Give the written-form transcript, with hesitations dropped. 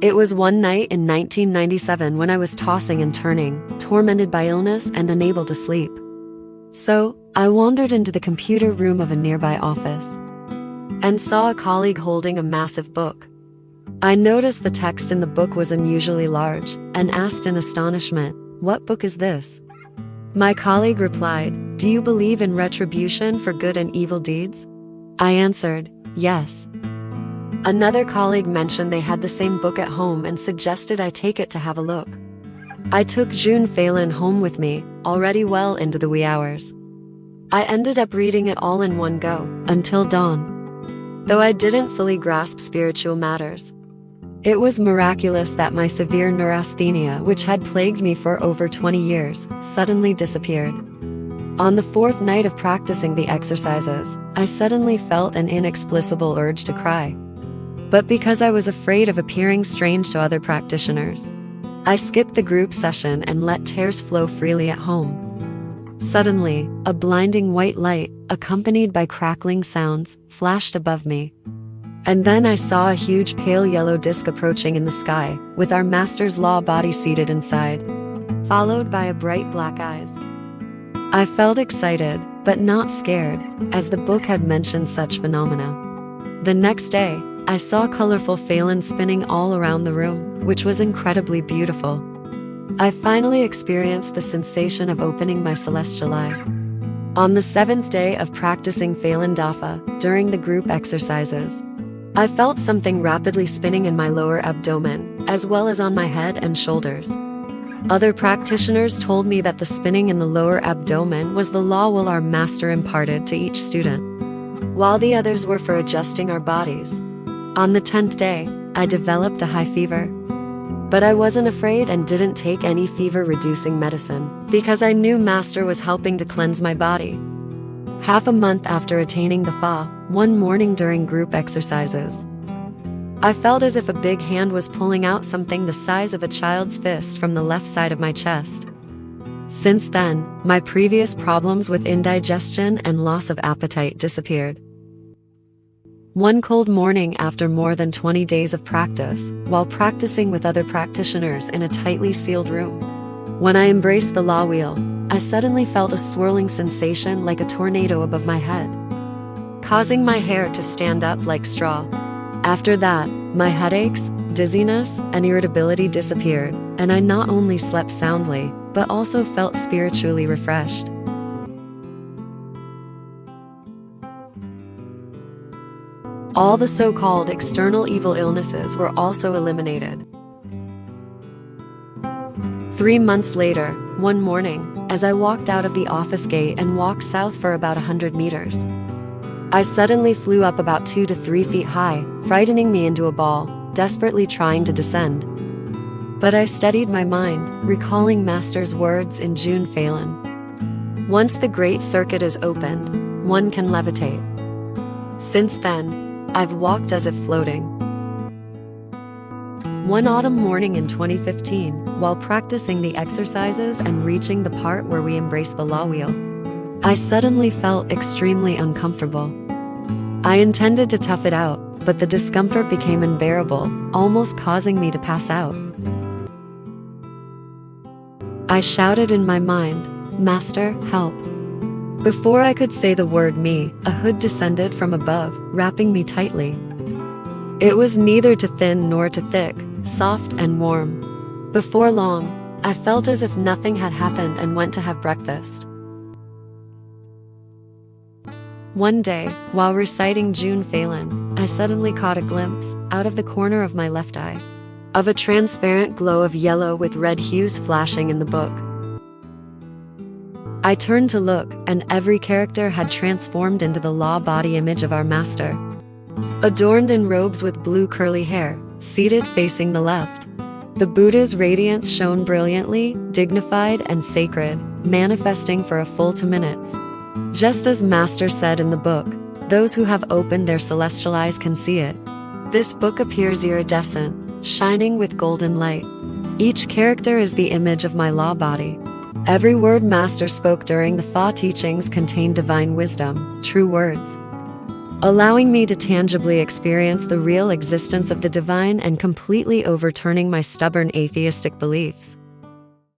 It was one night in 1997 when I was tossing and turning, tormented by illness and unable to sleep. So, I wandered into the computer room of a nearby office and saw a colleague holding a massive book. I noticed the text in the book was unusually large and asked in astonishment, "What book is this?" My colleague replied, "Do you believe in retribution for good and evil deeds?" I answered, "Yes." Another colleague mentioned they had the same book at home and suggested I take it to have a look. I took June Falun home with me, already well into the wee hours. I ended up reading it all in one go, until dawn. Though I didn't fully grasp spiritual matters, it was miraculous that my severe neurasthenia, which had plagued me for over 20 years, suddenly disappeared. On the fourth night of practicing the exercises, I suddenly felt an inexplicable urge to cry. But because I was afraid of appearing strange to other practitioners, I skipped the group session and let tears flow freely at home. Suddenly, a blinding white light, accompanied by crackling sounds, flashed above me. And then I saw a huge pale yellow disc approaching in the sky, with our master's law body seated inside, followed by a bright black eyes. I felt excited, but not scared, as the book had mentioned such phenomena. The next day, I saw colorful Falun spinning all around the room, which was incredibly beautiful. I finally experienced the sensation of opening my celestial eye. On the 7th day of practicing Falun Dafa, during the group exercises, I felt something rapidly spinning in my lower abdomen, as well as on my head and shoulders. Other practitioners told me that the spinning in the lower abdomen was the law will our master imparted to each student, while the others were for adjusting our bodies. On the 10th day, I developed a high fever. But I wasn't afraid and didn't take any fever-reducing medicine, because I knew Master was helping to cleanse my body. Half a month after attaining the Fa, one morning during group exercises, I felt as if a big hand was pulling out something the size of a child's fist from the left side of my chest. Since then, my previous problems with indigestion and loss of appetite disappeared. One cold morning after more than 20 days of practice, while practicing with other practitioners in a tightly sealed room, when I embraced the law wheel, I suddenly felt a swirling sensation like a tornado above my head, causing my hair to stand up like straw. After that, my headaches, dizziness, and irritability disappeared, and I not only slept soundly, but also felt spiritually refreshed. All the so-called external evil illnesses were also eliminated. 3 months later, one morning, as I walked out of the office gate and walked south for about 100 meters, I suddenly flew up about 2 to 3 feet high, frightening me into a ball, desperately trying to descend. But I steadied my mind, recalling Master's words in June Falun. Once the great circuit is opened, one can levitate. Since then, I've walked as if floating. One autumn morning in 2015, while practicing the exercises and reaching the part where we embrace the law wheel, I suddenly felt extremely uncomfortable. I intended to tough it out, but the discomfort became unbearable, almost causing me to pass out. I shouted in my mind, "Master, help." Before I could say the word me, a hood descended from above, wrapping me tightly. It was neither too thin nor too thick, soft and warm. Before long, I felt as if nothing had happened and went to have breakfast. One day, while reciting June Falun, I suddenly caught a glimpse, out of the corner of my left eye, of a transparent glow of yellow with red hues flashing in the book. I turned to look, and every character had transformed into the law body image of our master, adorned in robes with blue curly hair, seated facing the left. The Buddha's radiance shone brilliantly, dignified and sacred, manifesting for a full 2 minutes. Just as Master said in the book, those who have opened their celestial eyes can see it. This book appears iridescent, shining with golden light. Each character is the image of my law body. Every word Master spoke during the Fa teachings contained divine wisdom, true words. allowing me to tangibly experience the real existence of the divine and completely overturning my stubborn atheistic beliefs.